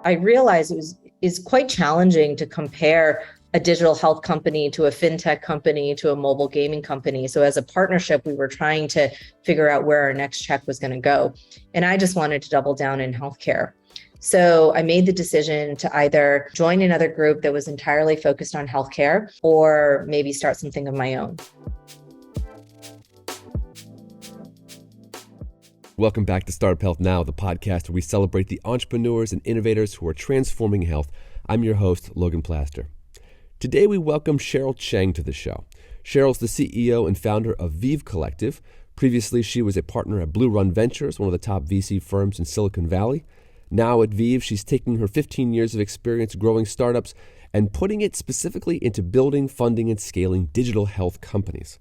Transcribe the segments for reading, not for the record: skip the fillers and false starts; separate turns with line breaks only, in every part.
I realized is quite challenging to compare a digital health company to a fintech company to a mobile gaming company. So as a partnership, we were trying to figure out where our next check was going to go. And I just wanted to double down in healthcare. So I made the decision to either join another group that was entirely focused on healthcare or maybe start something of my own.
Welcome back to Startup Health Now, the podcast where we celebrate the entrepreneurs and innovators who are transforming health. I'm your host, Logan Plaster. Today, we welcome Cheryl Cheng to the show. Cheryl's the CEO and founder of Vive Collective. Previously, she was a partner at BlueRun Ventures, one of the top VC firms in Silicon Valley. Now at Vive, she's taking her 15 years of experience growing startups and putting it specifically into building, funding, and scaling digital health companies.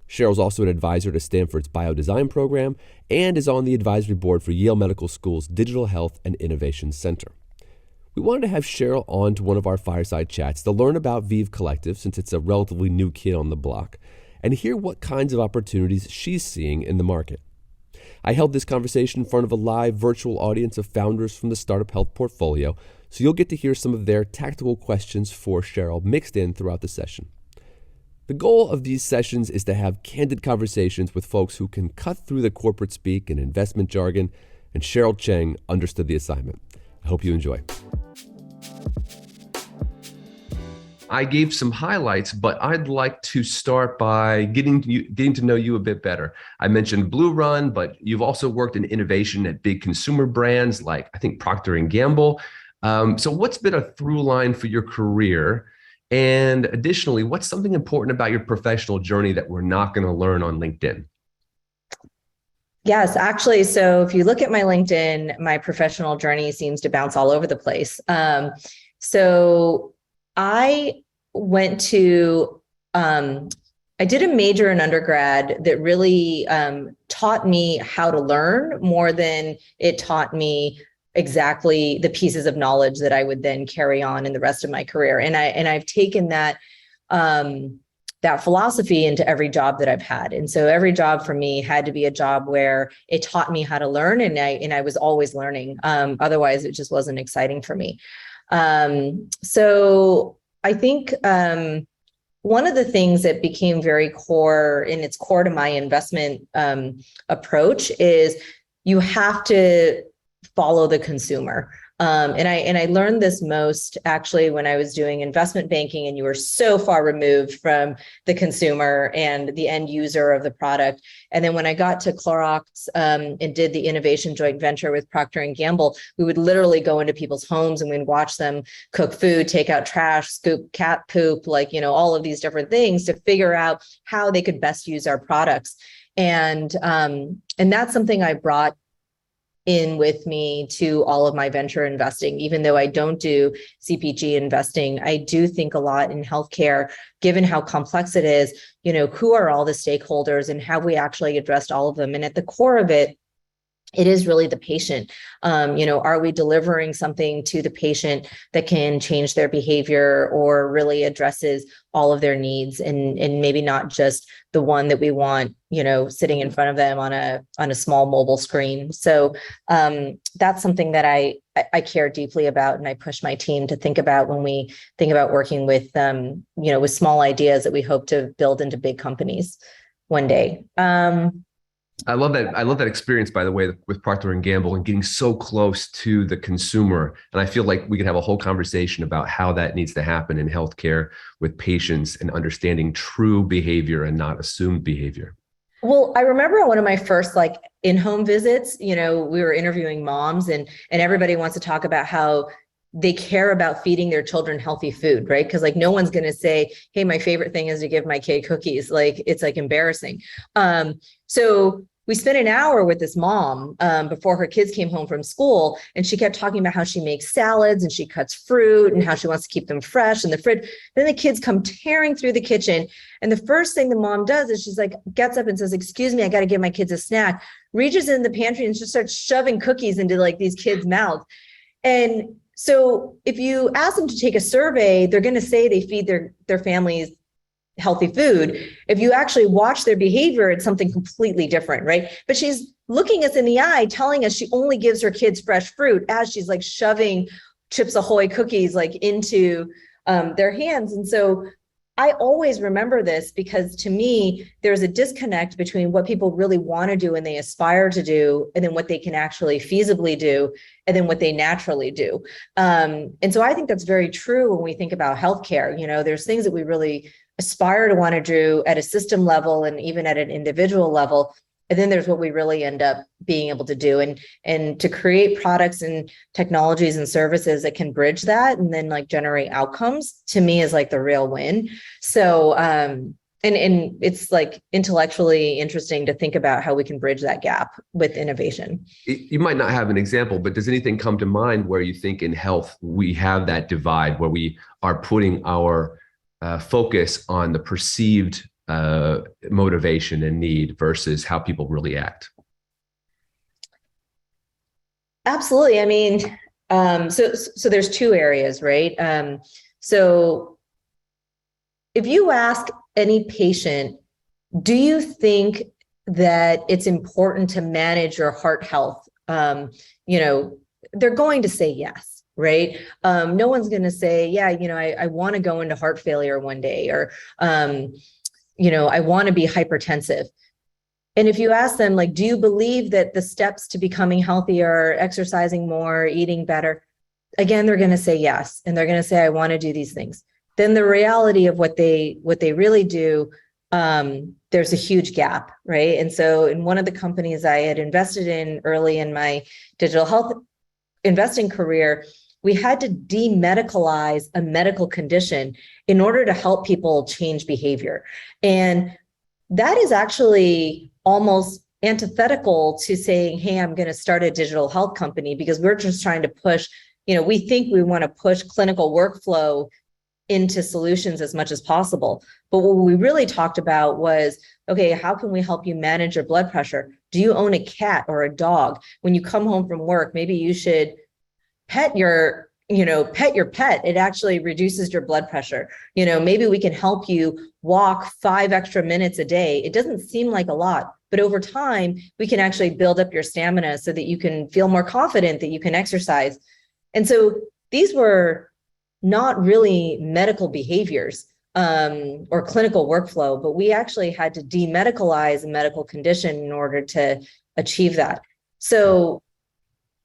Cheryl's also an advisor to Stanford's Biodesign program and is on the advisory board for Yale Medical School's Digital Health and Innovation Center. We wanted to have Cheryl on to one of our Fireside Chats to learn about Vive Collective, since it's a relatively new kid on the block, and hear what kinds of opportunities she's seeing in the market. I held this conversation in front of a live virtual audience of founders from the Startup Health portfolio, so you'll get to hear some of their tactical questions for Cheryl mixed in throughout the session. The goal of these sessions is to have candid conversations with folks who can cut through the corporate speak and investment jargon, and Cheryl Cheng understood the assignment. I hope you enjoy. I gave some highlights, but I'd like to start by getting to know you a bit better. I mentioned BlueRun, but you've also worked in innovation at big consumer brands like, I think, Procter & Gamble. So what's been a through line for your career? And additionally, what's something important about your professional journey that we're not going to learn on LinkedIn?
Yes, actually. So if you look at my LinkedIn, my professional journey seems to bounce all over the place. So I went to, I did a major in undergrad that really taught me how to learn more than it taught me exactly the pieces of knowledge that I would then carry on in the rest of my career. And I've taken that that philosophy into every job that I've had. And so every job for me had to be a job where it taught me how to learn, and I was always learning. Otherwise, it just wasn't exciting for me. So I think one of the things that became very core, and it's core to my investment approach, is you have to follow the consumer. And I learned this most actually when I was doing investment banking, and you were so far removed from the consumer and the end user of the product. And then when I got to Clorox and did the innovation joint venture with Procter & Gamble, we would literally go into people's homes and we'd watch them cook food, take out trash, scoop cat poop, all of these different things to figure out how they could best use our products. And that's something I brought in with me to all of my venture investing. Even though I don't do CPG investing, I do think a lot in healthcare, given how complex it is. Who are all the stakeholders and have we actually addressed all of them? And at the core of it, it is really the patient. Are we delivering something to the patient that can change their behavior or really addresses all of their needs, and maybe not just the one that we want, sitting in front of them on a small mobile screen. So that's something that I care deeply about, and I push my team to think about when we think about working with with small ideas that we hope to build into big companies one day.
I love that experience, by the way, with Procter & Gamble and getting so close to the consumer. And I feel like we could have a whole conversation about how that needs to happen in healthcare with patients and understanding true behavior and not assumed behavior.
Well, I remember one of my first in-home visits, we were interviewing moms and everybody wants to talk about how they care about feeding their children healthy food, right? Because no one's going to say, hey, my favorite thing is to give my kid cookies. It's embarrassing. So we spent an hour with this mom before her kids came home from school, and she kept talking about how she makes salads and she cuts fruit and how she wants to keep them fresh in the fridge. Then the kids come tearing through the kitchen, and the first thing the mom does is she's gets up and says, "Excuse me, I got to give my kids a snack." Reaches in the pantry and just starts shoving cookies into these kids' mouths. And so if you ask them to take a survey, they're going to say they feed their families healthy food. If you actually watch their behavior, it's something completely different, right? But she's looking us in the eye, telling us she only gives her kids fresh fruit as she's shoving Chips Ahoy cookies like into their hands. And so I always remember this because to me, there's a disconnect between what people really want to do and they aspire to do, and then what they can actually feasibly do, and then what they naturally do. And so I think that's very true when we think about healthcare. There's things that we really aspire to want to do at a system level and even at an individual level. And then there's what we really end up being able to do, and to create products and technologies and services that can bridge that and then like generate outcomes, to me is like the real win. So, and it's like intellectually interesting to think about how we can bridge that gap with innovation.
You might not have an example, but does anything come to mind where you think in health we have that divide where we are putting our focus on the perceived motivation and need versus how people really act?
Absolutely. I mean, so there's two areas, right? So if you ask any patient, do you think that it's important to manage your heart health? They're going to say yes. Right. No one's going to say, yeah, I want to go into heart failure one day, or, I want to be hypertensive. And if you ask them, like, do you believe that the steps to becoming healthier, exercising more, eating better, again, they're going to say yes. And they're going to say, I want to do these things. Then the reality of what they really do, there's a huge gap. Right. And so in one of the companies I had invested in early in my digital health investing career, we had to demedicalize a medical condition in order to help people change behavior. And that is actually almost antithetical to saying, hey, I'm going to start a digital health company, because we're just trying to push, we think we want to push clinical workflow into solutions as much as possible. But what we really talked about was, okay, how can we help you manage your blood pressure? Do you own a cat or a dog? When you come home from work, maybe you should pet your pet. It actually reduces your blood pressure. Maybe we can help you walk 5 extra minutes a day. It doesn't seem like a lot, but over time, we can actually build up your stamina so that you can feel more confident that you can exercise. And so these were not really medical behaviors or clinical workflow, but we actually had to demedicalize a medical condition in order to achieve that. So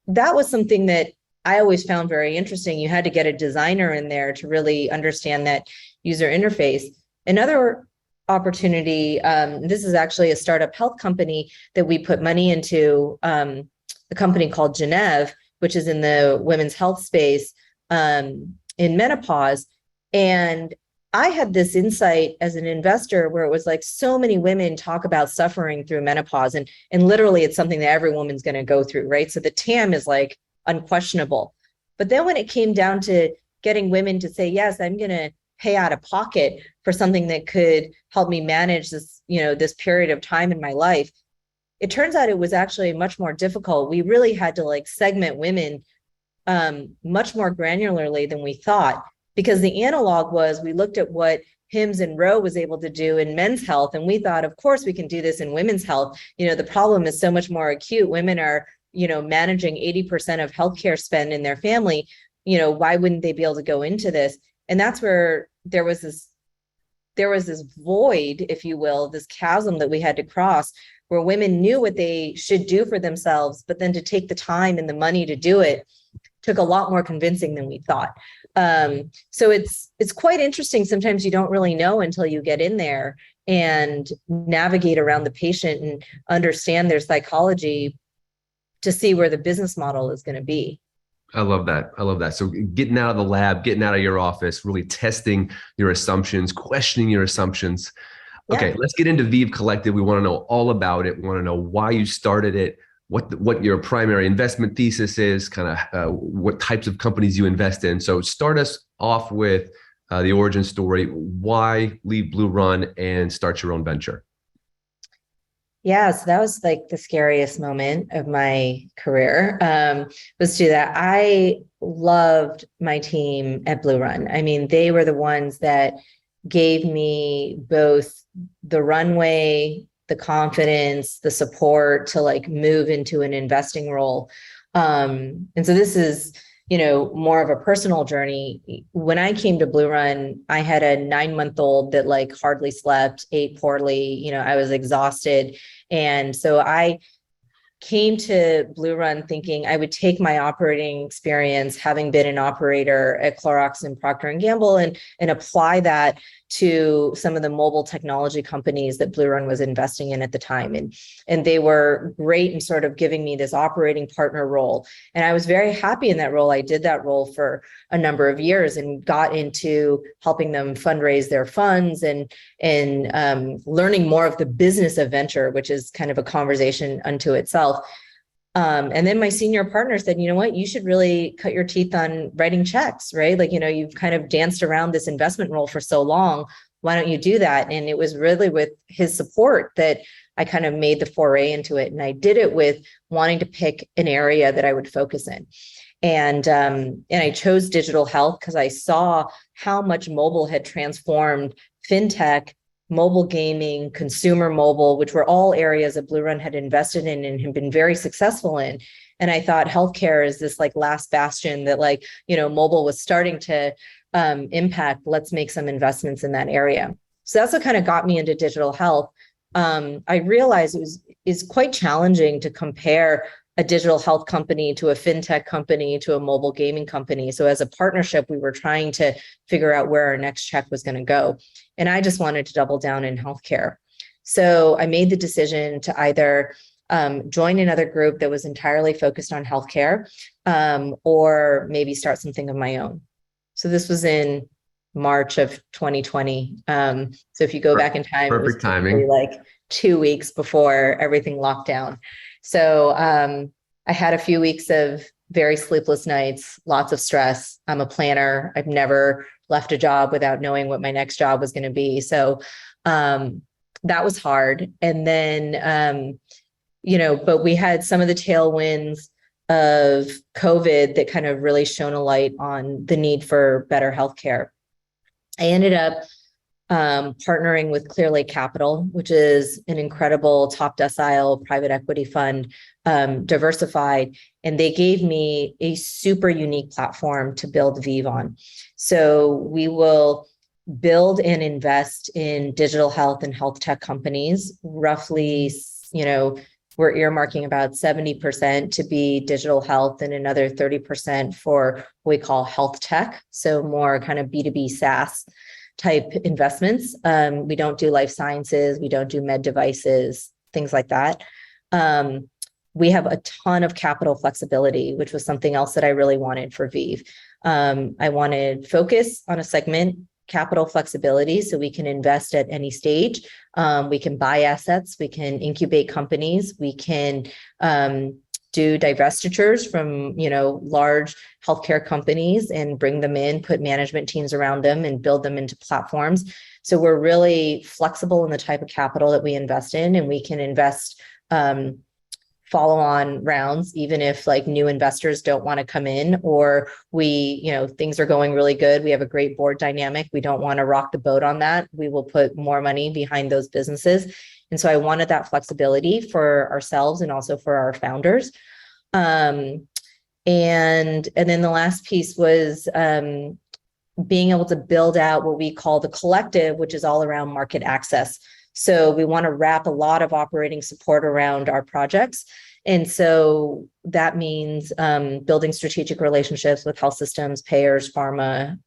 that was something that I always found very interesting. You had to get a designer in there to really understand that user interface. Another opportunity, this is actually a startup health company that we put money into, a company called Geneve, which is in the women's health space in menopause. And I had this insight as an investor where it was like so many women talk about suffering through menopause, and literally it's something that every woman's going to go through, right? So the TAM is like unquestionable. But then when it came down to getting women to say, yes, I'm going to pay out of pocket for something that could help me manage this, this period of time in my life, it turns out it was actually much more difficult. We really had to like segment women much more granularly than we thought, because the analog was we looked at what Hims and Rowe was able to do in men's health, and we thought, of course, we can do this in women's health. The problem is so much more acute. Women are managing 80% of healthcare spend in their family. Why wouldn't they be able to go into this? And that's where there was this void, if you will, this chasm that we had to cross, where women knew what they should do for themselves, but then to take the time and the money to do it took a lot more convincing than we thought. So it's quite interesting. Sometimes you don't really know until you get in there and navigate around the patient and understand their psychology to see where the business model is going to be.
I love that. So getting out of the lab, getting out of your office, really testing your assumptions, questioning your assumptions. Okay, Let's get into Vive Collective. We want to know all about it. We want to know why you started it, what your primary investment thesis is, kind of what types of companies you invest in. So start us off with the origin story. Why leave BlueRun and start your own venture?
Yeah, so that was like the scariest moment of my career, was to do that. I loved my team at BlueRun. I mean, they were the ones that gave me both the runway, the confidence, the support to like move into an investing role. And so this is, more of a personal journey. When I came to BlueRun, I had a 9-month-old that like hardly slept, ate poorly. I was exhausted. And so I came to BlueRun thinking I would take my operating experience, having been an operator at Clorox and Procter & Gamble, and apply that to some of the mobile technology companies that BlueRun was investing in at the time. And they were great in sort of giving me this operating partner role. And I was very happy in that role. I did that role for a number of years and got into helping them fundraise their funds and learning more of the business of venture, which is kind of a conversation unto itself. And then my senior partner said, you know what, you should really cut your teeth on writing checks, right? Like, you've kind of danced around this investment role for so long. Why don't you do that? And it was really with his support that I kind of made the foray into it. And I did it with wanting to pick an area that I would focus in. And I chose digital health because I saw how much mobile had transformed fintech, mobile gaming, consumer mobile, which were all areas that BlueRun had invested in and had been very successful in. And I thought healthcare is this like last bastion that mobile was starting to impact. Let's make some investments in that area. So that's what kind of got me into digital health. I realized is quite challenging to compare a digital health company to a fintech company to a mobile gaming company. So as a partnership, we were trying to figure out where our next check was going to go. And I just wanted to double down in healthcare. So I made the decision to either join another group that was entirely focused on healthcare, or maybe start something of my own. So this was in March of 2020. So if you go back in time,
perfect
it was
timing.
like 2 weeks before everything locked down. So I had a few weeks of very sleepless nights, lots of stress. I'm a planner. I've never left a job without knowing what my next job was going to be. So that was hard. And then, but we had some of the tailwinds of COVID that kind of really shone a light on the need for better healthcare. I ended up partnering with Clear Lake Capital, which is an incredible top decile private equity fund, diversified. And they gave me a super unique platform to build Vive on. So we will build and invest in digital health and health tech companies. Roughly, we're earmarking about 70% to be digital health and another 30% for what we call health tech. So more kind of B2B SaaS type investments. We don't do life sciences. We don't do med devices, things like that. We have a ton of capital flexibility, which was something else that I really wanted for Vive. I wanted focus on a segment, capital flexibility, so we can invest at any stage. We can buy assets. We can incubate companies. We can do divestitures from, large healthcare companies and bring them in, put management teams around them and build them into platforms. So we're really flexible in the type of capital that we invest in, and we can invest follow-on rounds, even if like new investors don't want to come in, or things are going really good. We have a great board dynamic. We don't want to rock the boat on that. We will put more money behind those businesses. And so I wanted that flexibility for ourselves and also for our founders. And then the last piece was being able to build out what we call the collective, which is all around market access. So we want to wrap a lot of operating support around our projects. And so that means building strategic relationships with health systems, payers, pharma,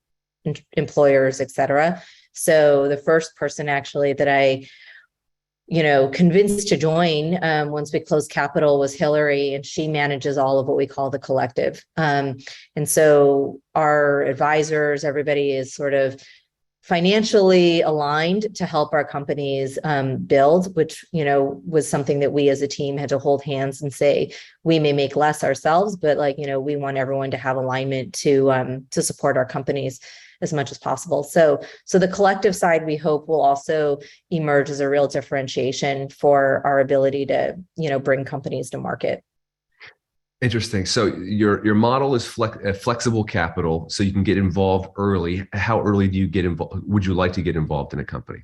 employers, et cetera. So the first person actually that I convinced to join once we closed capital was Hillary, and she manages all of what we call the collective. And so our advisors, everybody is sort of financially aligned to help our companies build, which, was something that we as a team had to hold hands and say, we may make less ourselves, but we want everyone to have alignment to support our companies as much as possible. So the collective side, we hope, will also emerge as a real differentiation for our ability to, bring companies to market.
Interesting. So your model is flexible capital, so you can get involved early. How early do you get involved? Would you like to get involved in a company?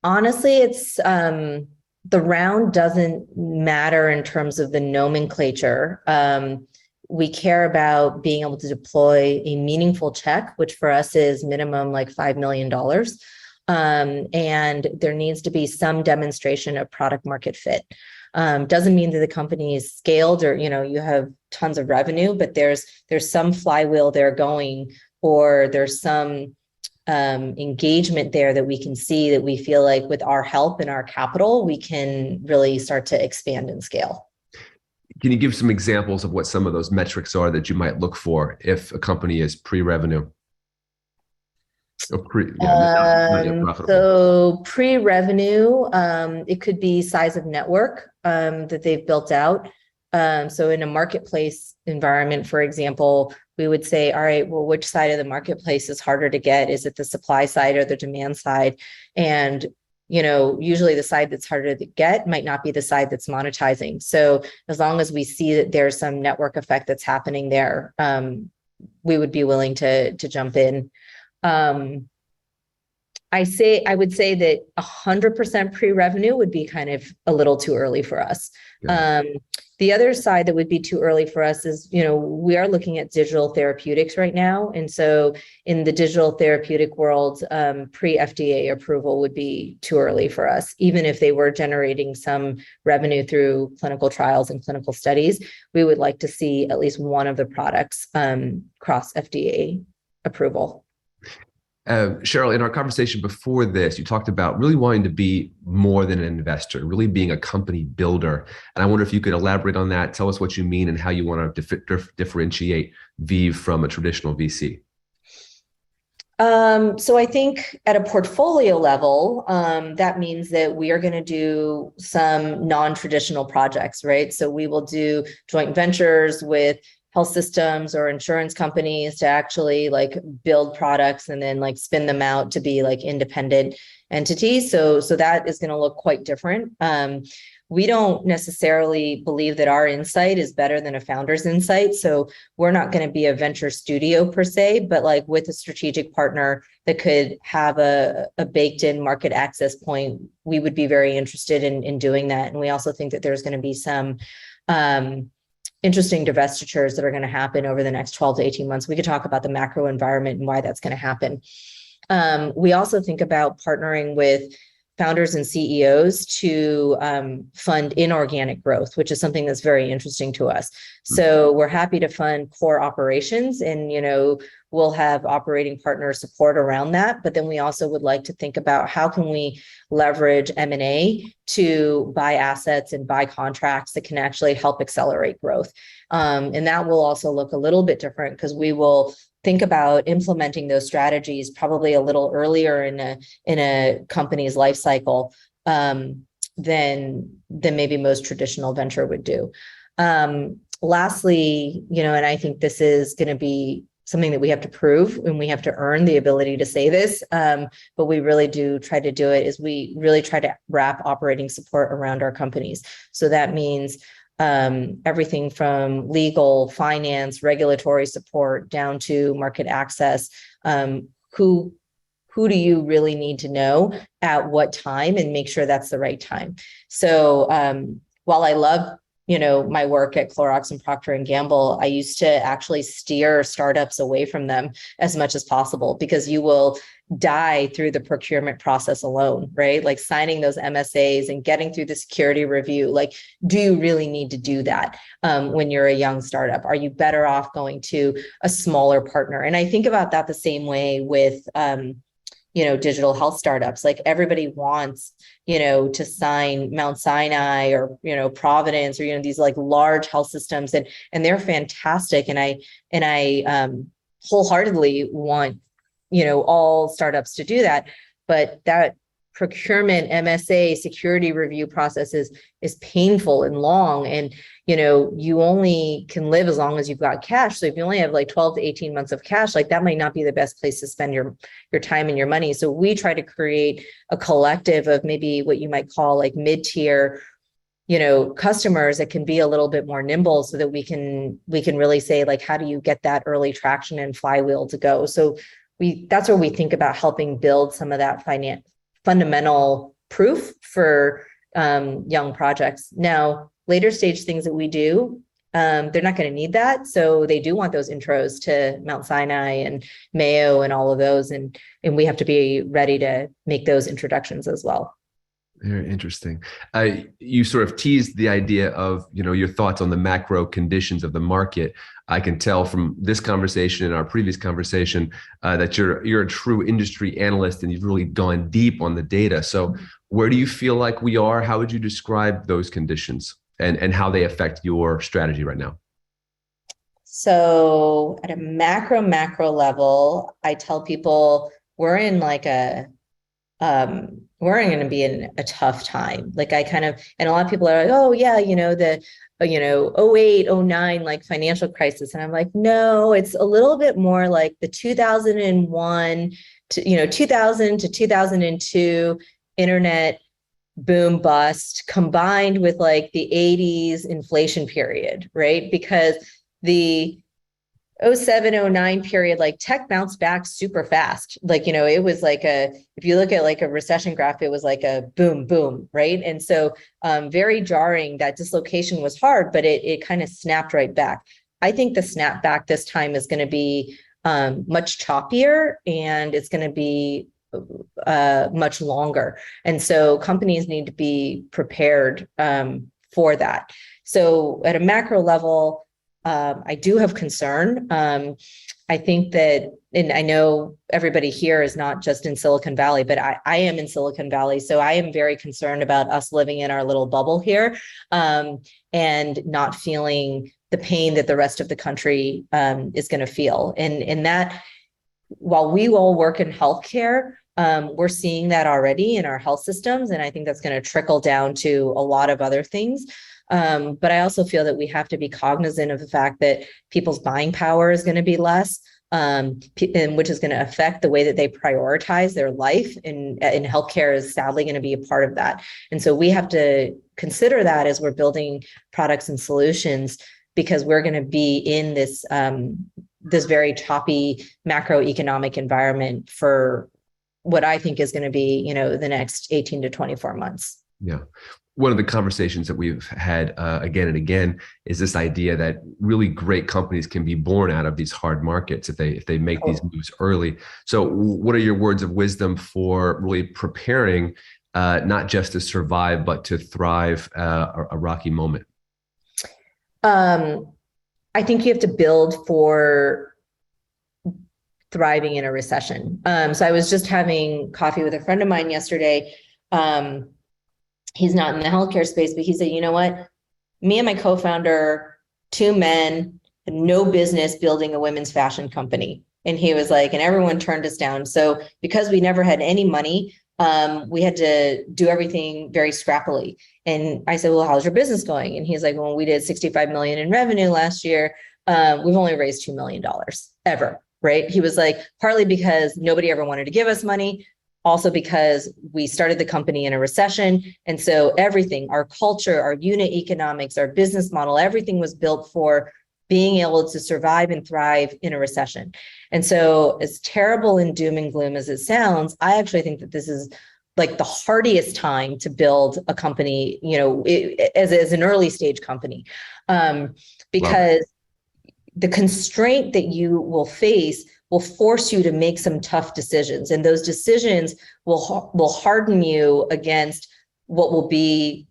Honestly, it's the round doesn't matter in terms of the nomenclature. we care about being able to deploy a meaningful check, which for us is minimum like $5 million. And there needs to be some demonstration of product market fit. Doesn't mean that the company is scaled or, you have tons of revenue, but there's some flywheel there going, or there's some engagement there that we can see, that we feel like with our help and our capital, we can really start to expand and scale.
Can you give some examples of what some of those metrics are that you might look for if a company is pre-revenue? Or not yet profitable?
So pre-revenue, it could be size of network that they've built out. So in a marketplace environment, for example, we would say, all right, well, which side of the marketplace is harder to get? Is it the supply side or the demand side? And usually the side that's harder to get might not be the side that's monetizing. So as long as we see that there's some network effect that's happening there, we would be willing to jump in. I would say that 100% pre-revenue would be kind of a little too early for us. The other side that would be too early for us is, we are looking at digital therapeutics right now. And so in the digital therapeutic world, pre-FDA approval would be too early for us. Even if they were generating some revenue through clinical trials and clinical studies, we would like to see at least one of the products cross FDA approval.
Cheryl, in our conversation before this, you talked about really wanting to be more than an investor, really being a company builder. And I wonder if you could elaborate on that, tell us what you mean and how you want to differentiate Vive from a traditional VC.
So I think at a portfolio level, that means that we are going to do some non-traditional projects, right? So we will do joint ventures with health systems or insurance companies to actually like build products and then like spin them out to be like independent entities. So that is going to look quite different. We don't necessarily believe that our insight is better than a founder's insight. So we're not going to be a venture studio per se, but like with a strategic partner that could have a baked in market access point, we would be very interested in doing that. And we also think that there's going to be some interesting divestitures that are going to happen over the next 12 to 18 months. We could talk about the macro environment and why that's going to happen. We also think about partnering with founders and CEOs to fund inorganic growth, which is something that's very interesting to us. So we're happy to fund core operations and, we'll have operating partner support around that. But then we also would like to think about how can we leverage M&A to buy assets and buy contracts that can actually help accelerate growth. And that will also look a little bit different because we will think about implementing those strategies probably a little earlier in a company's life cycle than maybe most traditional venture would do. Lastly, and I think this is going to be something that we have to prove and we have to earn the ability to say this, but we really do try to do it, is we really try to wrap operating support around our companies. So that means everything from legal, finance, regulatory support down to market access. Who do you really need to know at what time and make sure that's the right time? So while I love my work at Clorox and Procter & Gamble, I used to actually steer startups away from them as much as possible because you will die through the procurement process alone, right? Like signing those MSAs and getting through the security review. Like, do you really need to do that when you're a young startup? Are you better off going to a smaller partner? And I think about that the same way with digital health startups. Like everybody wants, to sign Mount Sinai or, Providence or, these like large health systems and they're fantastic. And I wholeheartedly want, all startups to do that, but that procurement MSA security review process is painful and long. And, you only can live as long as you've got cash. So if you only have like 12 to 18 months of cash, like that might not be the best place to spend your time and your money. So we try to create a collective of maybe what you might call like mid-tier, customers that can be a little bit more nimble so that we can really say like, how do you get that early traction and flywheel to go? So that's where we think about helping build some of that fundamental proof for young projects. Now, later stage things that we do, they're not going to need that. So they do want those intros to Mount Sinai and Mayo and all of those. And we have to be ready to make those introductions as well.
Very interesting. You sort of teased the idea of, your thoughts on the macro conditions of the market. I can tell from this conversation and our previous conversation that you're a true industry analyst and you've really gone deep on the data. So where do you feel like we are? How would you describe those conditions and how they affect your strategy right now?
So at a macro level, I tell people we're in like we're going to be in a tough time. Like and a lot of people are like, oh yeah, the 08, 09, like financial crisis. And I'm like, no, it's a little bit more like the 2001 to, 2000 to 2002 internet boom bust combined with like the 80s inflation period, right? Because the 07, 09 period, like tech bounced back super fast. Like, it was like if you look at like a recession graph, it was like a boom, boom, right? And so very jarring. That dislocation was hard, but it kind of snapped right back. I think the snap back this time is going to be much choppier and it's going to be much longer. And so companies need to be prepared for that. So at a macro level, I do have concern. I think that, and I know everybody here is not just in Silicon Valley, but I am in Silicon Valley. So I am very concerned about us living in our little bubble here and not feeling the pain that the rest of the country is going to feel. And that, while we all work in healthcare, we're seeing that already in our health systems. And I think that's going to trickle down to a lot of other things. But I also feel that we have to be cognizant of the fact that people's buying power is going to be less, and which is going to affect the way that they prioritize their life. And healthcare is sadly going to be a part of that. And so we have to consider that as we're building products and solutions, because we're going to be in this this very choppy macroeconomic environment for what I think is going to be, the next 18 to 24 months.
Yeah. One of the conversations that we've had again and again is this idea that really great companies can be born out of these hard markets if they make these moves early. So what are your words of wisdom for really preparing not just to survive, but to thrive a rocky moment?
I think you have to build for thriving in a recession. So I was just having coffee with a friend of mine yesterday. He's not in the healthcare space, but he said, you know what? Me and my co-founder, two men, had no business building a women's fashion company. And he was like, and everyone turned us down. So because we never had any money, we had to do everything very scrappily. And I said, well, how's your business going? And he's like, well, we did 65 million in revenue last year. We've only raised $2 million ever, right? He was like, partly because nobody ever wanted to give us money. Also because we started the company in a recession. And so everything, our culture, our unit economics, our business model, everything was built for being able to survive and thrive in a recession. And so as terrible and doom and gloom as it sounds, I actually think that this is like the hardiest time to build a company, as an early stage company, because the constraint that you will face will force you to make some tough decisions. And those decisions will harden you against what will be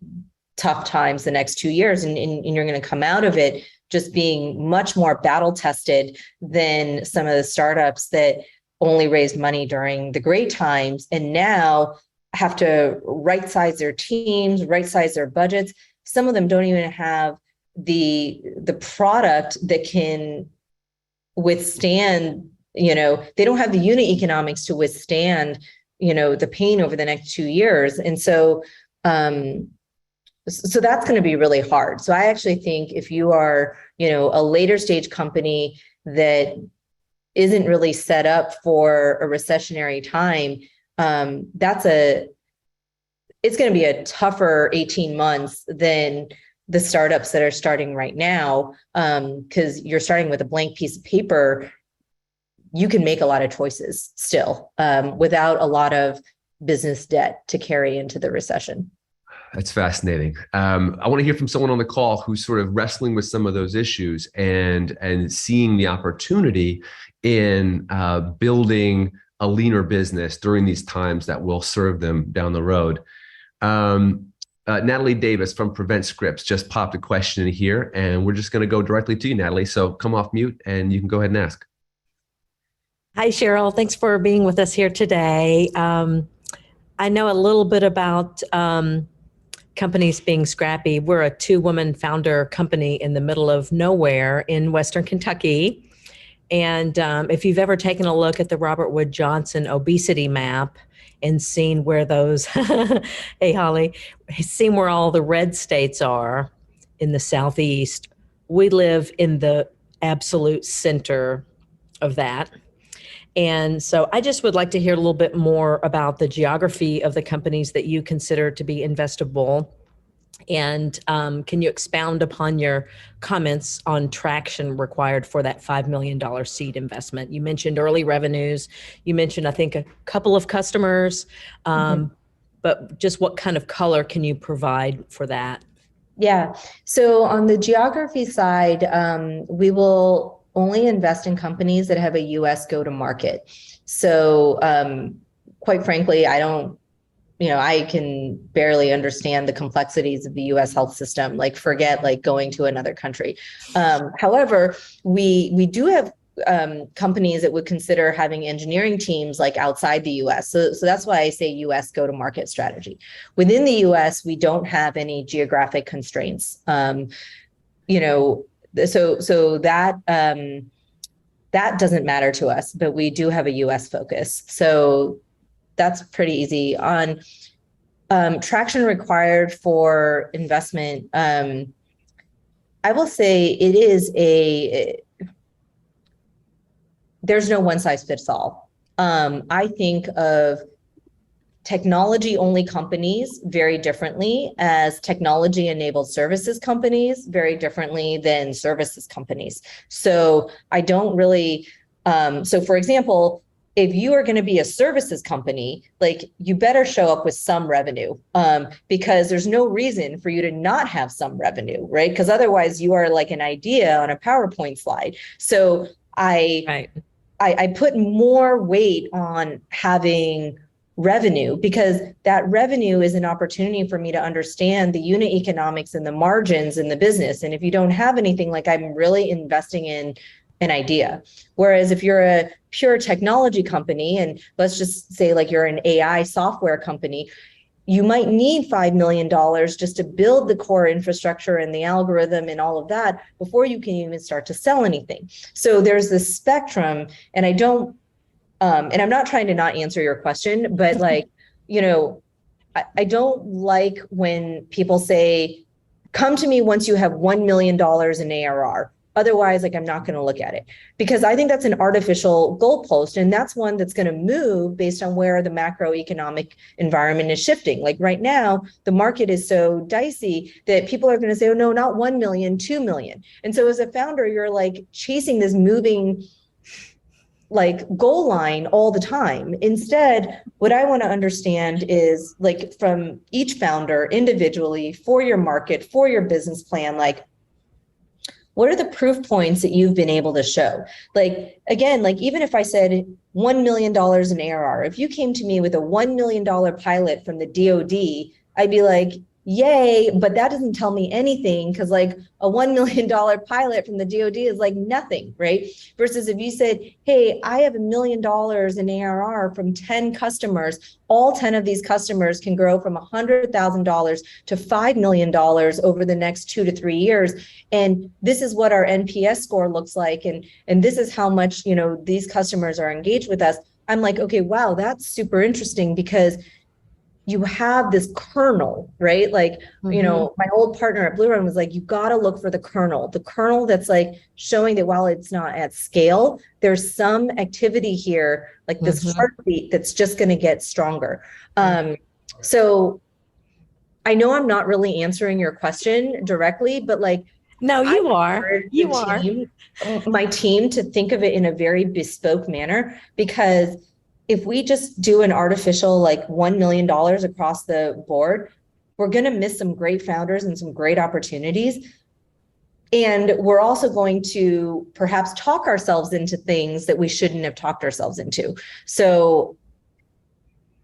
tough times the next 2 years. And you're going to come out of it just being much more battle tested than some of the startups that only raised money during the great times and now have to right size their teams, right size their budgets. Some of them don't even have the product that can withstand, they don't have the unit economics to withstand, the pain over the next 2 years. And so, so that's going to be really hard. So I actually think if you are, a later stage company that isn't really set up for a recessionary time, it's going to be a tougher 18 months than the startups that are starting right now, because you're starting with a blank piece of paper. You can make a lot of choices still without a lot of business debt to carry into the recession.
That's fascinating. I want to hear from someone on the call who's sort of wrestling with some of those issues and seeing the opportunity in building a leaner business during these times that will serve them down the road. Natalie Davis from Prevent Scripts just popped a question in here, and we're just going to go directly to you, Natalie. So come off mute and you can go ahead and ask.
Hi, Cheryl. Thanks for being with us here today. I know a little bit about companies being scrappy. We're a 2-woman founder company in the middle of nowhere in Western Kentucky. And if you've ever taken a look at the Robert Wood Johnson obesity map and seen where those, hey, Holly, seen where all the red states are in the Southeast, we live in the absolute center of that. And so I just would like to hear a little bit more about the geography of the companies that you consider to be investable. And can you expound upon your comments on traction required for that $5 million seed investment? You mentioned early revenues. You mentioned, I think, a couple of customers, but just what kind of color can you provide for that?
Yeah. So on the geography side, we will only invest in companies that have a US go-to-market. So quite frankly, I can barely understand the complexities of the US health system, like forget like going to another country. However, we do have companies that would consider having engineering teams like outside the US. So that's why I say US go-to-market strategy. Within the US, we don't have any geographic constraints. So that doesn't matter to us, but we do have a US focus. So that's pretty easy. On traction required for investment, I will say there's no one size fits all. I think of technology-only companies very differently as technology-enabled services companies very differently than services companies. So I don't really, so for example, if you are going to be a services company, like you better show up with some revenue, because there's no reason for you to not have some revenue, right? Because otherwise you are like an idea on a PowerPoint slide. So I put more weight on having revenue, because that revenue is an opportunity for me to understand the unit economics and the margins in the business. And if you don't have anything, like I'm really investing in an idea. Whereas if you're a pure technology company, and let's just say like you're an AI software company, you might need $5 million just to build the core infrastructure and the algorithm and all of that before you can even start to sell anything. So there's this spectrum, and and I'm not trying to not answer your question, but like, I don't like when people say, come to me once you have $1 million in ARR. Otherwise, like, I'm not going to look at it, because I think that's an artificial goalpost. And that's one that's going to move based on where the macroeconomic environment is shifting. Like right now, the market is so dicey that people are going to say, oh, no, not 1 million, 2 million. And so as a founder, you're like chasing this moving like goal line all the time. Instead, what I want to understand is, like, from each founder individually, for your market, for your business plan, like, what are the proof points that you've been able to show? Like, again, like even if I said $1 million in ARR, if you came to me with a $1 million pilot from the DoD, I'd be like, yay, but that doesn't tell me anything, because like a $1 million pilot from the DoD is like nothing, right? Versus if you said, hey, I have $1 million in ARR from 10 customers, all 10 of these customers can grow from $100,000 to $5 million over the next 2 to 3 years. And this is what our NPS score looks like. And this is how much, these customers are engaged with us. I'm like, okay, wow, that's super interesting, because you have this kernel, right? Like, my old partner at BlueRun was like, you got to look for the kernel that's like showing that while it's not at scale, there's some activity here, like this heartbeat that's just going to get stronger. So I know I'm not really answering your question directly, but like,
no, you are.
My team to think of it in a very bespoke manner, because if we just do an artificial like $1 million across the board, we're going to miss some great founders and some great opportunities. And we're also going to perhaps talk ourselves into things that we shouldn't have talked ourselves into. So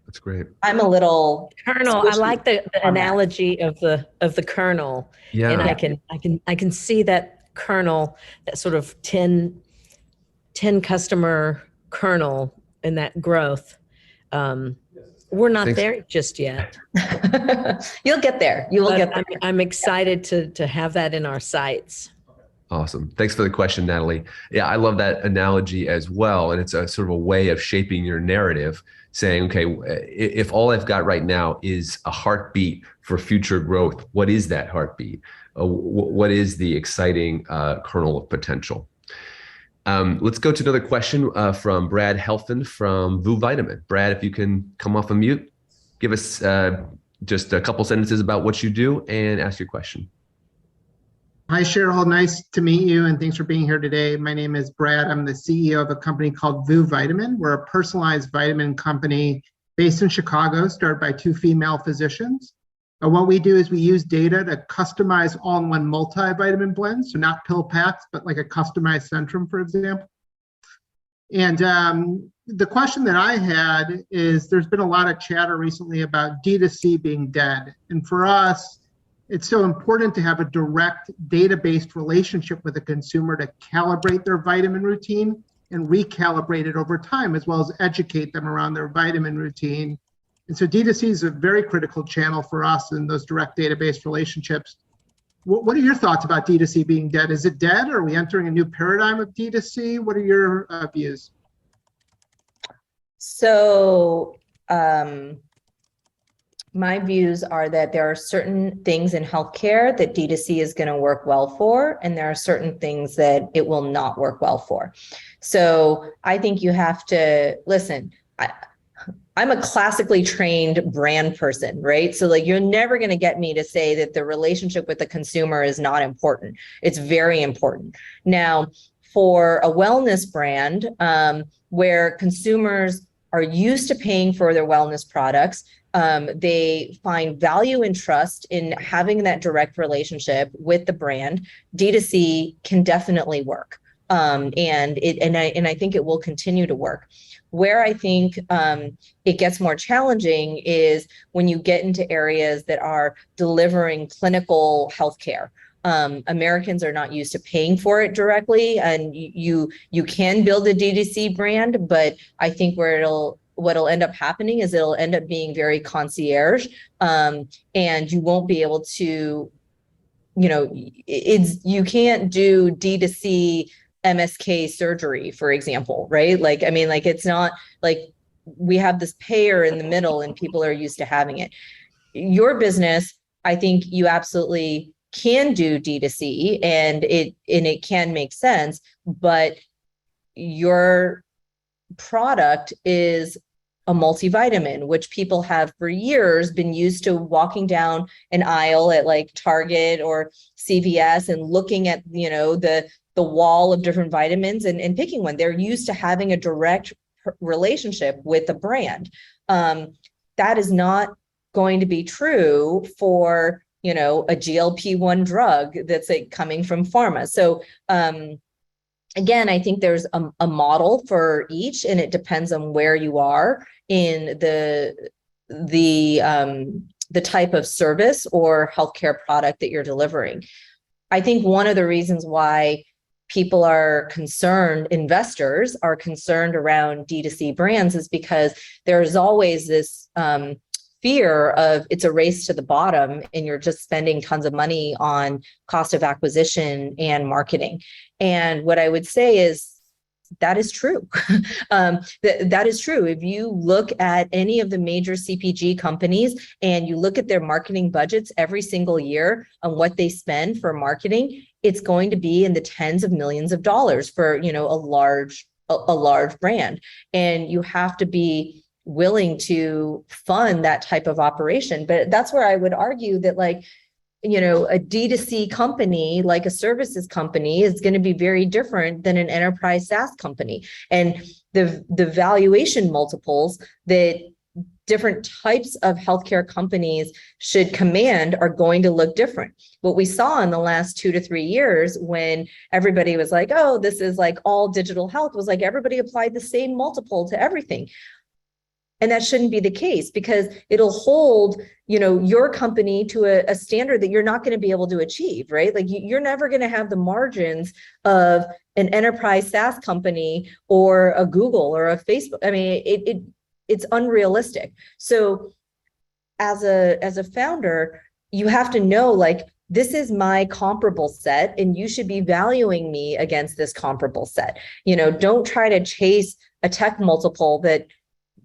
that's great.
I'm a little
kernel. I like the analogy of the kernel.
Yeah.
And I can see that kernel, that sort of 10 customer kernel in that growth. We're not there just yet.
You'll get there. You will get there.
I'm excited to have that in our sights.
Awesome. Thanks for the question, Natalie. Yeah, I love that analogy as well. And it's a sort of a way of shaping your narrative, saying, okay, if all I've got right now is a heartbeat for future growth, what is that heartbeat? What is the exciting kernel of potential? Let's go to another question from Brad Helfand from Vive Vitamin. Brad, if you can come off of mute, give us just a couple sentences about what you do and ask your question.
Hi, Cheryl. Nice to meet you, and thanks for being here today. My name is Brad. I'm the CEO of a company called Vive Vitamin. We're a personalized vitamin company based in Chicago, started by two female physicians. What we do is we use data to customize all-in-one multivitamin blends, so not pill packs, but like a customized Centrum, for example. And the question that I had is, there's been a lot of chatter recently about D2C being dead. And for us, it's so important to have a direct data-based relationship with the consumer to calibrate their vitamin routine and recalibrate it over time, as well as educate them around their vitamin routine. And so D2C is a very critical channel for us in those direct data-based relationships. What are your thoughts about D2C being dead? Is it dead? Or are we entering a new paradigm of D2C? What are your views?
So my views are that there are certain things in healthcare that D2C is going to work well for, and there are certain things that it will not work well for. So I think you have to listen. I'm a classically trained brand person, right? So like, you're never going to get me to say that the relationship with the consumer is not important. It's very important. Now, for a wellness brand, where consumers are used to paying for their wellness products, they find value and trust in having that direct relationship with the brand. D2C can definitely work. And I think it will continue to work. Where I think it gets more challenging is when you get into areas that are delivering clinical healthcare. Americans are not used to paying for it directly, and you can build a D2C brand, but I think what'll end up happening is it'll end up being very concierge, and you won't be able to, you can't do D2C MSK surgery, for example, right? Like, I mean, like, it's not like we have this payer in the middle and people are used to having it. Your business, I think you absolutely can do D2C and it can make sense, but your product is a multivitamin, which people have for years been used to walking down an aisle at like Target or CVS and looking at, the wall of different vitamins and picking one. They're used to having a direct relationship with the brand. That is not going to be true for, a GLP-1 drug that's like coming from pharma. So again, I think there's a model for each, and it depends on where you are in the type of service or healthcare product that you're delivering. I think one of the reasons why people are concerned, investors are concerned around D2C brands, is because there's always this fear of it's a race to the bottom and you're just spending tons of money on cost of acquisition and marketing. And what I would say is that is true. That is true. If you look at any of the major CPG companies and you look at their marketing budgets every single year on what they spend for marketing, it's going to be in the tens of millions of dollars for, a large brand. And you have to be willing to fund that type of operation. But that's where I would argue that a D2C company, like a services company, is going to be very different than an enterprise SaaS company. And the valuation multiples that different types of healthcare companies should command are going to look different. What we saw in the last 2 to 3 years when everybody was like, oh, this is like all digital health, was like everybody applied the same multiple to everything. And that shouldn't be the case, because it'll hold, your company to a standard that you're not going to be able to achieve, right? Like you're never going to have the margins of an enterprise SaaS company or a Google or a Facebook. I mean, it's unrealistic. So as a founder, you have to know, like, this is my comparable set and you should be valuing me against this comparable set. Don't try to chase a tech multiple that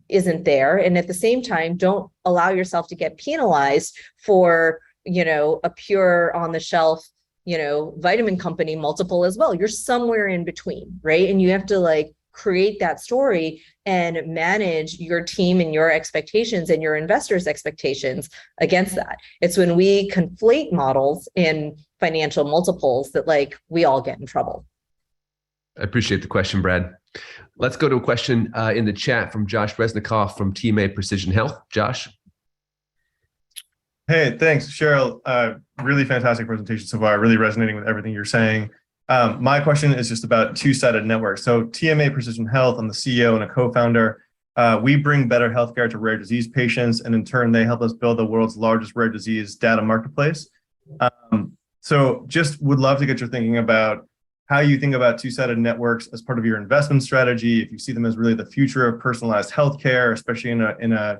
isn't there. And at the same time, don't allow yourself to get penalized for, a pure on the shelf, vitamin company multiple as well. You're somewhere in between, right? And you have to like create that story and manage your team and your expectations and your investors' expectations against that. It's when we conflate models and financial multiples that like we all get in trouble.
I appreciate the question, Brad. Let's go to a question in the chat from Josh Resnikoff from TMA Precision Health. Josh.
Hey, thanks, Cheryl. Really fantastic presentation so far. Really resonating with everything you're saying. My question is just about two-sided networks. So TMA Precision Health, I'm the CEO and a co-founder. We bring better healthcare to rare disease patients, and in turn, they help us build the world's largest rare disease data marketplace. So just would love to get your thinking about how you think about two-sided networks as part of your investment strategy, if you see them as really the future of personalized healthcare, especially in a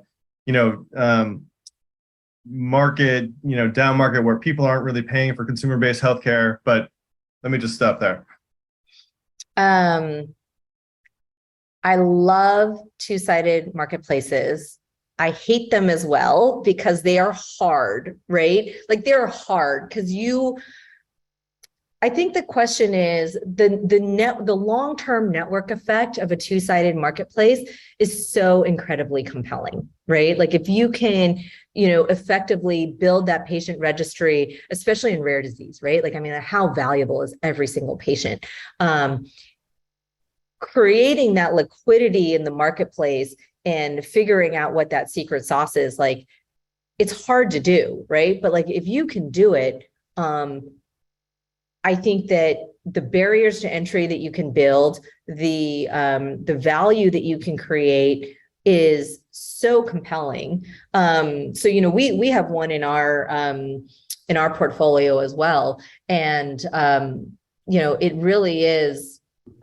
market, down market where people aren't really paying for consumer-based healthcare. But let me just stop there.
I love two-sided marketplaces. I hate them as well because they are hard, right? Like they're hard because I think the question is the long-term network effect of a two-sided marketplace is so incredibly compelling, right? Like if you can, effectively build that patient registry, especially in rare disease, right? Like, I mean, how valuable is every single patient? Creating that liquidity in the marketplace and figuring out what that secret sauce is, like, it's hard to do, right? But like, if you can do it, I think that the barriers to entry that you can build, the value that you can create is so compelling. So we have one in our portfolio as well, and it really is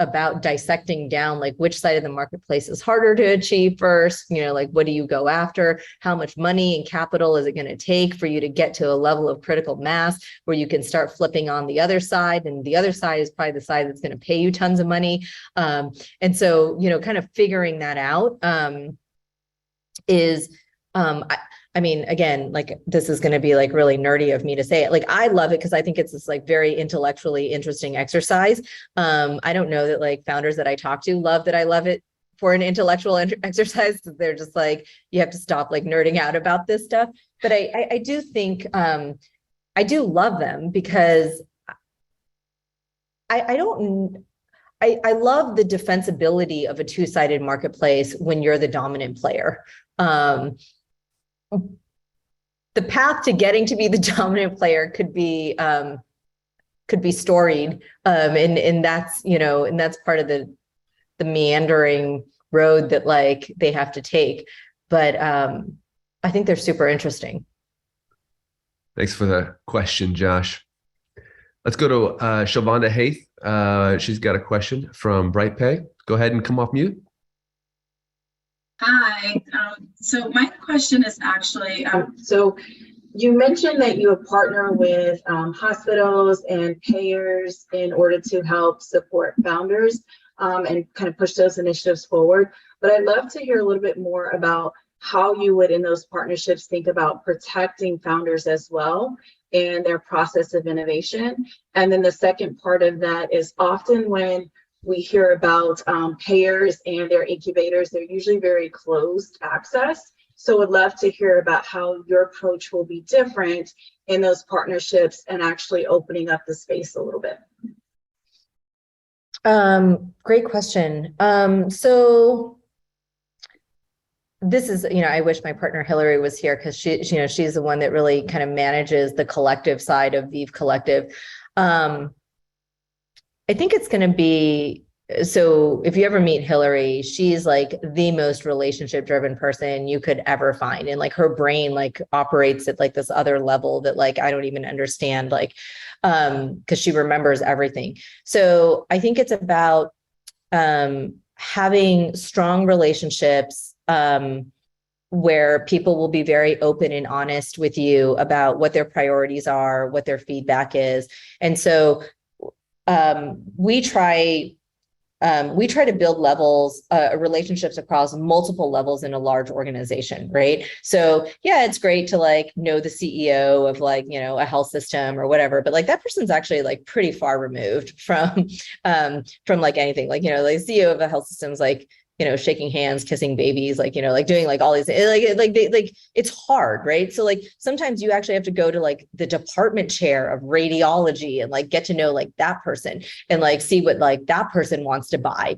about dissecting down like which side of the marketplace is harder to achieve first, like what do you go after, how much money and capital is it going to take for you to get to a level of critical mass where you can start flipping on the other side, and the other side is probably the side that's going to pay you tons of money. And so kind of figuring that out is I mean, again, like this is going to be like really nerdy of me to say it. Like, I love it because I think it's this like very intellectually interesting exercise. I don't know that like founders that I talk to love that I love it for an intellectual exercise. They're just like, you have to stop like nerding out about this stuff. But I do think, I do love them because I love the defensibility of a two-sided marketplace when you're the dominant player. The path to getting to be the dominant player could be storied, and that's part of the meandering road that like they have to take. But I think they're super interesting.
Thanks for the question, Josh. Let's go to Shalvonda Haith. She's got a question from BrightPay. Go ahead and come off mute.
Hi. So my question is actually, so you mentioned that you would partner with hospitals and payers in order to help support founders and kind of push those initiatives forward. But I'd love to hear a little bit more about how you would in those partnerships think about protecting founders as well and their process of innovation. And then the second part of that is often when we hear about payers and their incubators, they're usually very closed access. So would love to hear about how your approach will be different in those partnerships and actually opening up the space a little bit.
Great question. So this is, I wish my partner Hillary was here because she's the one that really kind of manages the collective side of Vive Collective. I think it's going to be, so if you ever meet Hillary, she's like the most relationship driven person you could ever find. And like her brain like operates at like this other level that like I don't even understand, like because she remembers everything. So I think it's about having strong relationships where people will be very open and honest with you about what their priorities are, what their feedback is. And so we try to build relationships across multiple levels in a large organization, right? So yeah, it's great to like know the CEO of like, a health system or whatever, but like that person's actually like pretty far removed from like anything, like, like CEO of a health system is like, shaking hands, kissing babies, like, like doing like all these, like it's hard, right? So like sometimes you actually have to go to like the department chair of radiology and like get to know like that person and like see what like that person wants to buy.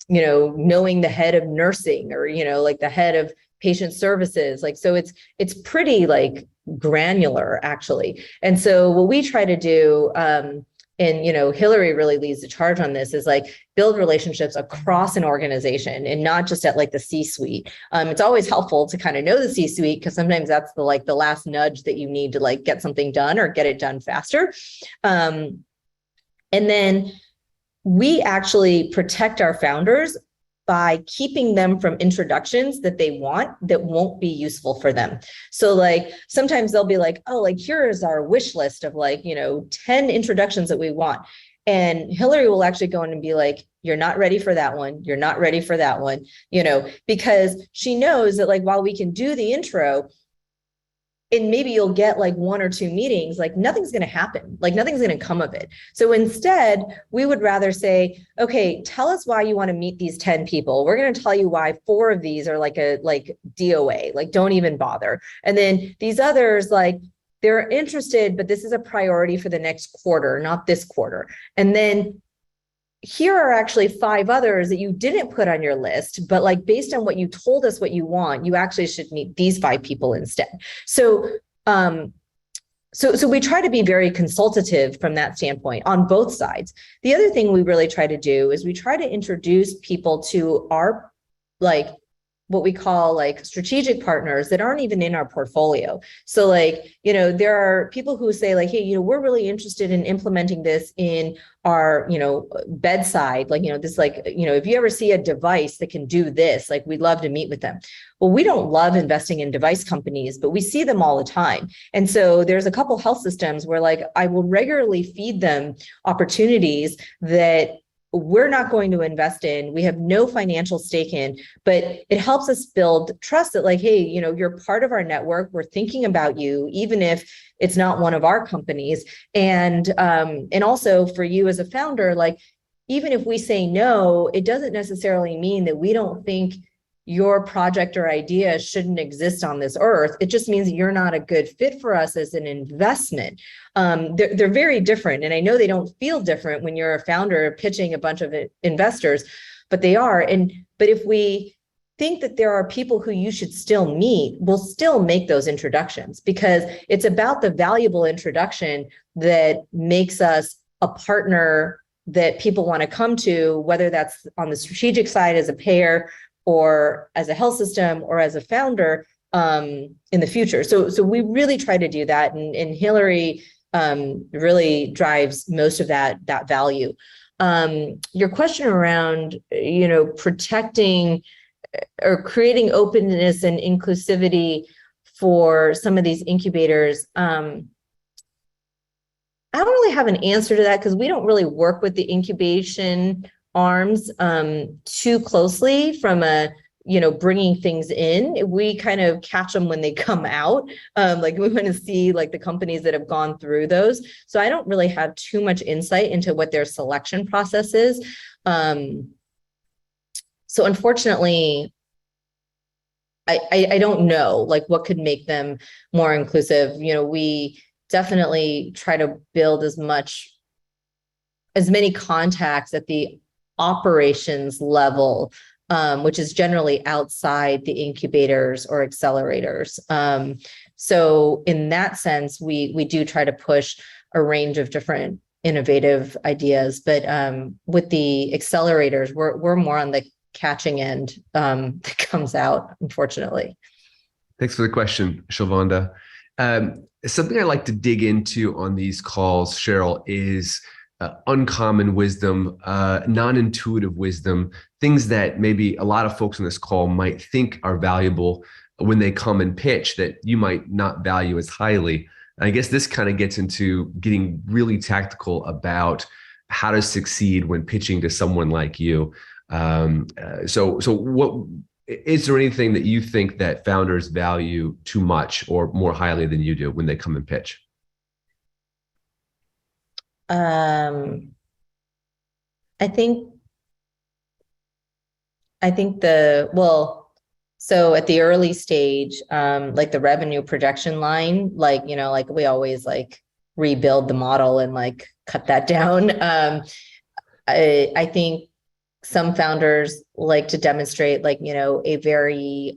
Knowing the head of nursing or, like the head of patient services, like, so it's pretty like granular actually. And so what we try to do, and, Hillary really leads the charge on this, is like build relationships across an organization and not just at like the C-suite. It's always helpful to kind of know the C-suite because sometimes that's the last nudge that you need to like get something done or get it done faster. And then we actually protect our founders by keeping them from introductions that they want that won't be useful for them. So like sometimes they'll be like, oh, like here's our wish list of like, 10 introductions that we want. And Hillary will actually go in and be like, you're not ready for that one. You're not ready for that one, because she knows that like, while we can do the intro, and maybe you'll get like 1 or 2 meetings, like nothing's going to happen, like nothing's going to come of it. So instead, we would rather say, okay, tell us why you want to meet these 10 people. We're going to tell you why 4 of these are like DOA, like don't even bother. And then these others, like they're interested, but this is a priority for the next quarter, not this quarter. And then here are actually 5 others that you didn't put on your list, but like based on what you told us what you want, you actually should meet these 5 people instead. So, so we try to be very consultative from that standpoint on both sides. The other thing we really try to do is we try to introduce people to our like what we call like strategic partners that aren't even in our portfolio. So like, there are people who say like, hey, we're really interested in implementing this in our, bedside, like, this, like, if you ever see a device that can do this, like, we'd love to meet with them. Well, we don't love investing in device companies, but we see them all the time. And so there's a couple health systems where like, I will regularly feed them opportunities that we're not going to invest in, we have no financial stake in, but it helps us build trust that like, hey, you're part of our network. We're thinking about you, even if it's not one of our companies. And also for you as a founder, like, even if we say no, it doesn't necessarily mean that we don't think your project or idea shouldn't exist on this earth. It just means that you're not a good fit for us as an investment. They're very different. And I know they don't feel different when you're a founder pitching a bunch of investors, but they are. But if we think that there are people who you should still meet, we'll still make those introductions because it's about the valuable introduction that makes us a partner that people want to come to, whether that's on the strategic side as a payer or as a health system or as a founder in the future. So we really try to do that. And Hillary really drives most of that value. Your question around, protecting or creating openness and inclusivity for some of these incubators. I don't really have an answer to that because we don't really work with the incubation arms too closely from a, bringing things in. We kind of catch them when they come out. Like we want to see like the companies that have gone through those. So I don't really have too much insight into what their selection process is. So unfortunately, I don't know like what could make them more inclusive. We definitely try to build as many contacts at the operations level which is generally outside the incubators or accelerators. So in that sense, we do try to push a range of different innovative ideas, but with the accelerators, we're more on the catching end that comes out, unfortunately.
Thanks for the question, Shalvonda. Something I like to dig into on these calls, Cheryl, is uncommon wisdom, non-intuitive wisdom, things that maybe a lot of folks on this call might think are valuable when they come and pitch that you might not value as highly. And I guess this kind of gets into getting really tactical about how to succeed when pitching to someone like you. So what is there anything that you think that founders value too much or more highly than you do when they come and pitch?
I think so at the early stage, like the revenue projection line, like, like we always like rebuild the model and like cut that down. I think some founders like to demonstrate like, a very,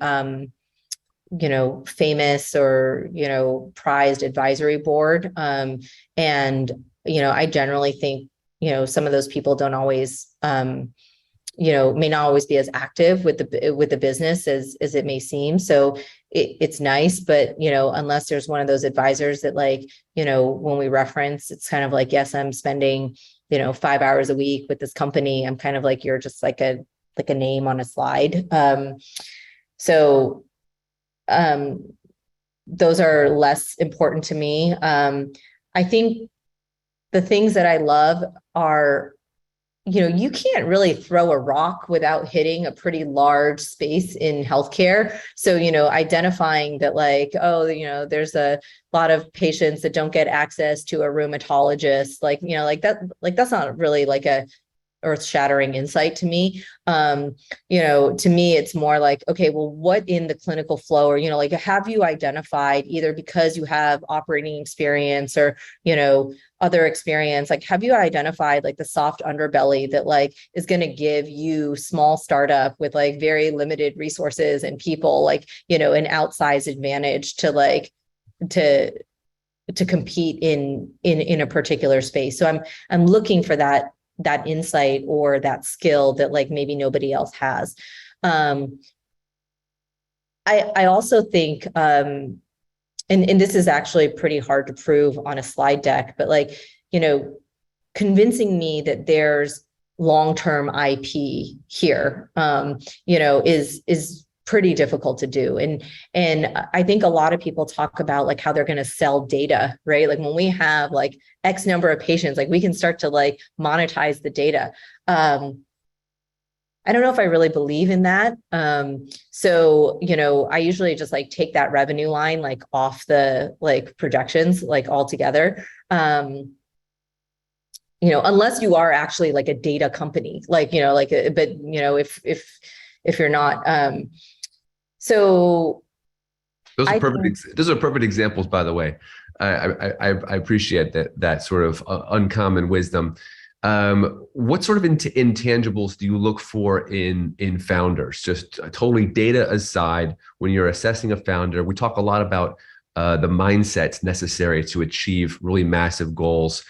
famous or, prized advisory board. And, I generally think, some of those people don't always, may not always be as active with the business as it may seem. So it's nice, but, unless there's one of those advisors that like, when we reference, it's kind of like, yes, I'm spending, 5 hours a week with this company. I'm kind of like, you're just like a name on a slide. So those are less important to me. I think the things that I love are, you can't really throw a rock without hitting a pretty large space in healthcare. So, identifying that like, there's a lot of patients that don't get access to a rheumatologist, like, that's not really like a earth-shattering insight to me. To me, it's more like, okay, well, what in the clinical flow, or, like, have you identified, either because you have operating experience or, other experience, like, have you identified like the soft underbelly that like is going to give you, small startup with like very limited resources and people, like, an outsized advantage to like, to compete in a particular space. So I'm looking for that insight or that skill that like maybe nobody else has. I also think, and this is actually pretty hard to prove on a slide deck, but like, convincing me that there's long-term IP here, is pretty difficult to do. And I think a lot of people talk about like how they're going to sell data, right? Like when we have like X number of patients, like we can start to like monetize the data. I don't know if I really believe in that. So, I usually just like take that revenue line, like off the like projections, like altogether. Unless you are actually like a data company, like, if you're not, so.
Those are perfect examples, by the way. I appreciate that sort of uncommon wisdom. What sort of intangibles do you look for in founders? Just totally data aside, when you're assessing a founder, we talk a lot about the mindsets necessary to achieve really massive goals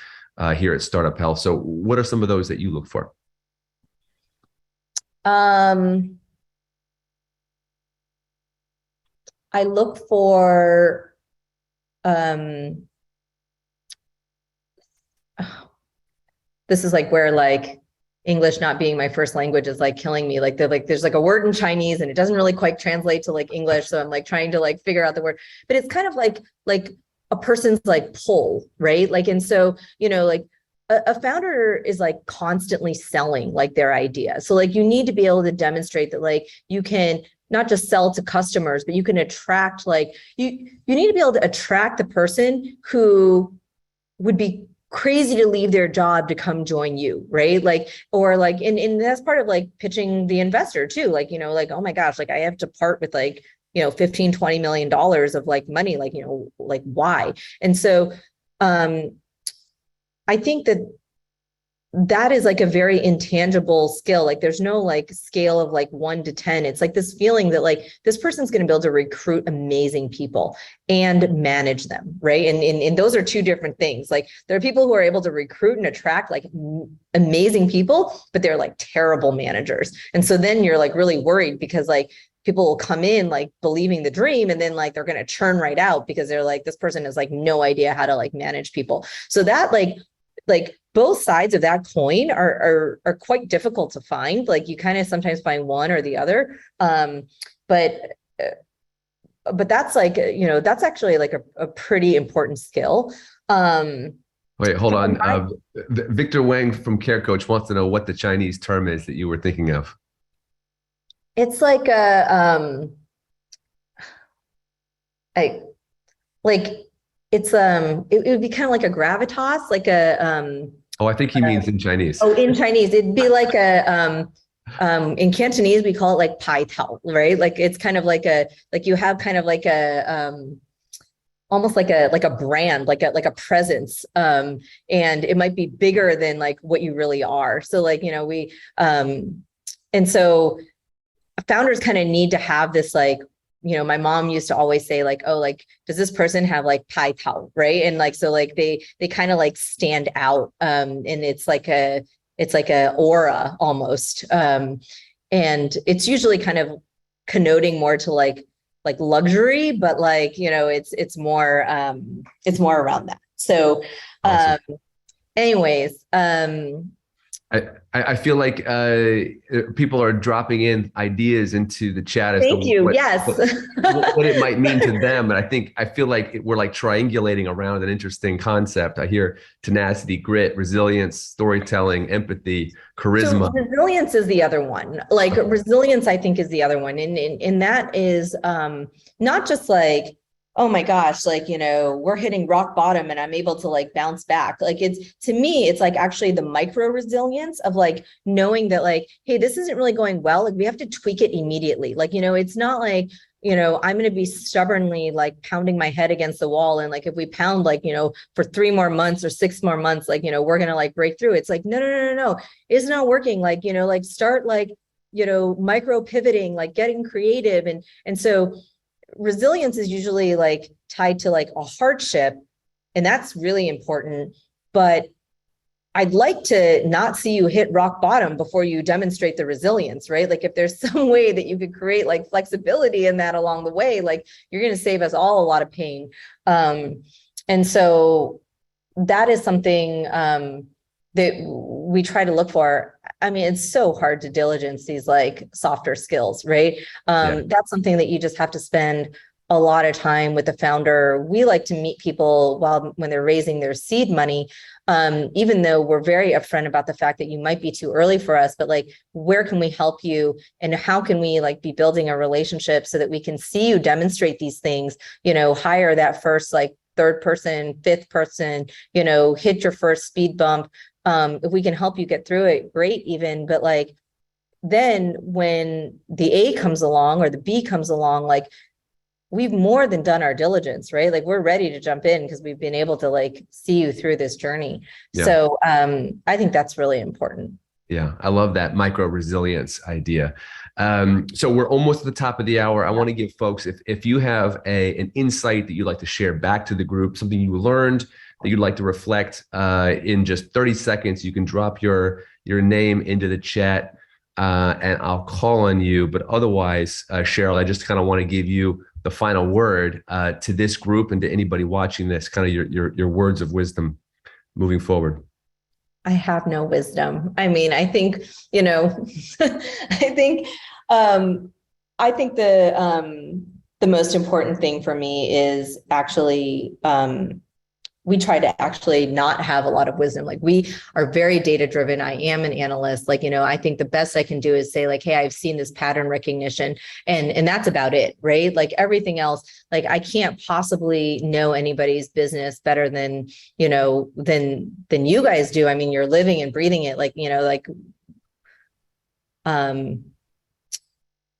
here at Startup Health. So what are some of those that you look for?
I look for, this is like where like English not being my first language is like killing me. Like there's like a word in Chinese and it doesn't really quite translate to like English. So I'm like trying to like figure out the word, but it's kind of like a person's like pull, right? Like, and so, like a founder is like constantly selling like their idea. So like you need to be able to demonstrate that like you can not just sell to customers, but you can attract, like you need to be able to attract the person who would be crazy to leave their job to come join you, right? Like, or like, and that's part of like pitching the investor too. Like, like, oh my gosh, like I have to part with like, $15-20 million of like money, like, like why? And so, I think that that is like a very intangible skill. Like there's no like scale of like 1 to 10. It's like this feeling that like this person's going to be able to recruit amazing people and manage them, right? And those are two different things. Like there are people who are able to recruit and attract like amazing people, but they're like terrible managers. And so then you're like really worried because like people will come in like believing the dream, and then like they're going to churn right out because they're like, this person has like no idea how to like manage people. So that like both sides of that coin are quite difficult to find. Like you kind of sometimes find one or the other. But that's like, you know, that's actually like a pretty important skill.
Wait, hold on. Victor Wang from Care Coach wants to know what the Chinese term is that you were thinking of.
It's like a, it's it would be kind of like a gravitas, like a
I think he means in Chinese.
Oh, in Chinese, it'd be like a in Cantonese we call it like pai tao, right? Like it's kind of like you have kind of like a almost like a brand, like a presence, and it might be bigger than like what you really are. So like, you know, we and so founders kind of need to have this like, you know, my mom used to always say like, oh, like, does this person have like pai tao, right? And like, so like they kind of like stand out, and it's like a aura almost, and it's usually kind of connoting more to like luxury, but like, you know, it's more around that. So,
Awesome.
Anyways,
I feel like people are dropping in ideas into the chat as
thank
to
you.
what,
Yes.
what it might mean to them. And I feel like we're like triangulating around an interesting concept. I hear tenacity, grit, resilience, storytelling, empathy, charisma.
So resilience is the other one. Like resilience, I think, is the other one. And that is not just like, oh my gosh, like, you know, we're hitting rock bottom and I'm able to like bounce back. Like it's, to me, it's like actually the micro resilience of like knowing that like, hey, this isn't really going well. Like we have to tweak it immediately. Like, you know, it's not like, you know, I'm going to be stubbornly like pounding my head against the wall. And like, if we pound like, you know, for 3 more months or 6 more months, like, you know, we're going to like break through. It's like, no, it's not working. Like, you know, like start like, you know, micro pivoting, like getting creative. And so resilience is usually like tied to like a hardship, and that's really important. But I'd like to not see you hit rock bottom before you demonstrate the resilience, right? Like if there's some way that you could create like flexibility in that along the way, like you're going to save us all a lot of pain. And so that is something that we try to look for. I mean, it's so hard to diligence these like softer skills, right? That's something that you just have to spend a lot of time with the founder. We like to meet people when they're raising their seed money, even though we're very upfront about the fact that you might be too early for us, but like, where can we help you? And how can we like be building a relationship so that we can see you demonstrate these things, you know, hire that first like 3rd person, 5th person, you know, hit your first speed bump. If we can help you get through it, great even. But like, then when the A comes along or the B comes along, like we've more than done our diligence, right? Like we're ready to jump in because we've been able to like see you through this journey. Yeah. So I think that's really important.
Yeah, I love that micro resilience idea. So we're almost at the top of the hour. I want to give folks, if you have an insight that you'd like to share back to the group, something you learned that you'd like to reflect in just 30 seconds, you can drop your name into the chat and I'll call on you. But otherwise, Cheryl, I just kind of want to give you the final word to this group and to anybody watching this, kind of your words of wisdom moving forward.
I have no wisdom. I mean, I think, you know, I think the most important thing for me is actually, we try to actually not have a lot of wisdom. Like we are very data driven. I am an analyst. Like, you know, I think the best I can do is say like, hey, I've seen this pattern recognition and that's about it, right? Like everything else, like I can't possibly know anybody's business better than, you know, than you guys do. I mean, you're living and breathing it, like, you know, like,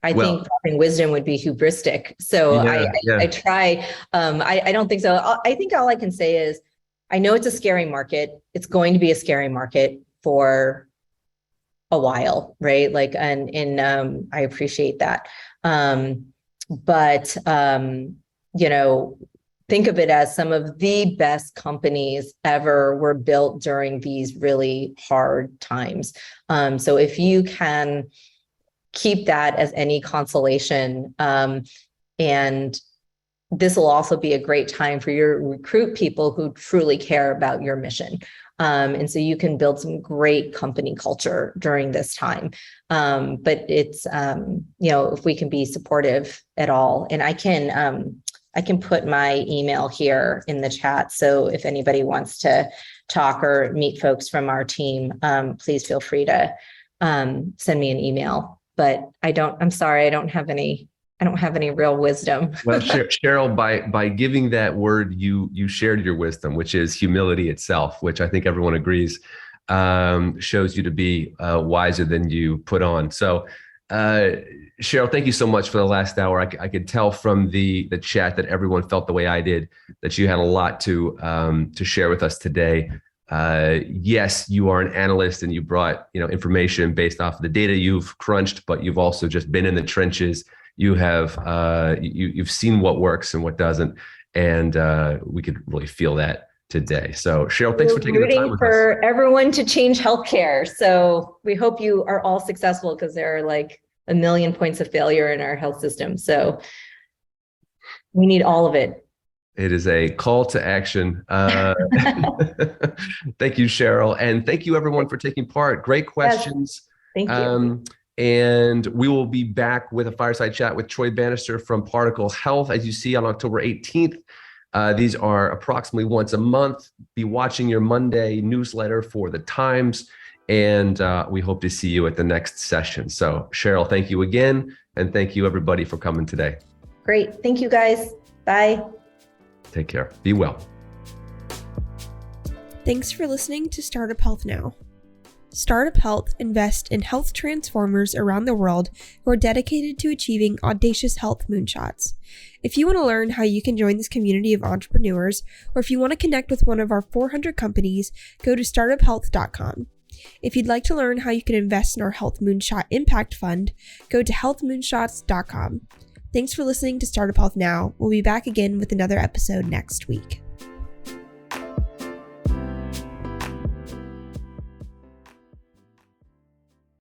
I think dropping wisdom would be hubristic. So I try, I don't think so. I think all I can say is, I know it's a scary market. It's going to be a scary market for a while, right? Like, and I appreciate that. But think of it as some of the best companies ever were built during these really hard times. So if you can keep that as any consolation, and this will also be a great time for you to recruit people who truly care about your mission. And so you can build some great company culture during this time. But it's, if we can be supportive at all, and I can put my email here in the chat. So if anybody wants to talk or meet folks from our team, please feel free to send me an email. But I'm sorry, I don't have any real wisdom.
Well, Cheryl, by giving that word, you shared your wisdom, which is humility itself, which I think everyone agrees shows you to be wiser than you put on. So, Cheryl, thank you so much for the last hour. I could tell from the chat that everyone felt the way I did, that you had a lot to share with us today. Yes, you are an analyst and you brought information based off of the data you've crunched, but you've also just been in the trenches. You have you've seen what works and what doesn't, and we could really feel that today. So, Cheryl, thanks for taking the time with us.
For everyone to change healthcare. So we hope you are all successful, because there are like a million points of failure in our health system. So we need all of it.
It is a call to action. Thank you, Cheryl, and thank you everyone for taking part. Great questions.
Yes. Thank you.
And we will be back with a fireside chat with Troy Bannister from Particle Health, as you see, on October 18th. These are approximately once a month. Be watching your Monday newsletter for the times, and we hope to see you at the next session. So, Cheryl, thank you again, and thank you everybody for coming today.
Great. Thank you, guys. Bye.
Take care. Be well.
Thanks for listening to Startup Health Now. Startup Health invests in health transformers around the world who are dedicated to achieving audacious health moonshots. If you want to learn how you can join this community of entrepreneurs, or if you want to connect with one of our 400 companies, go to startuphealth.com. If you'd like to learn how you can invest in our Health Moonshot Impact Fund, go to healthmoonshots.com. Thanks for listening to Startup Health Now. We'll be back again with another episode next week.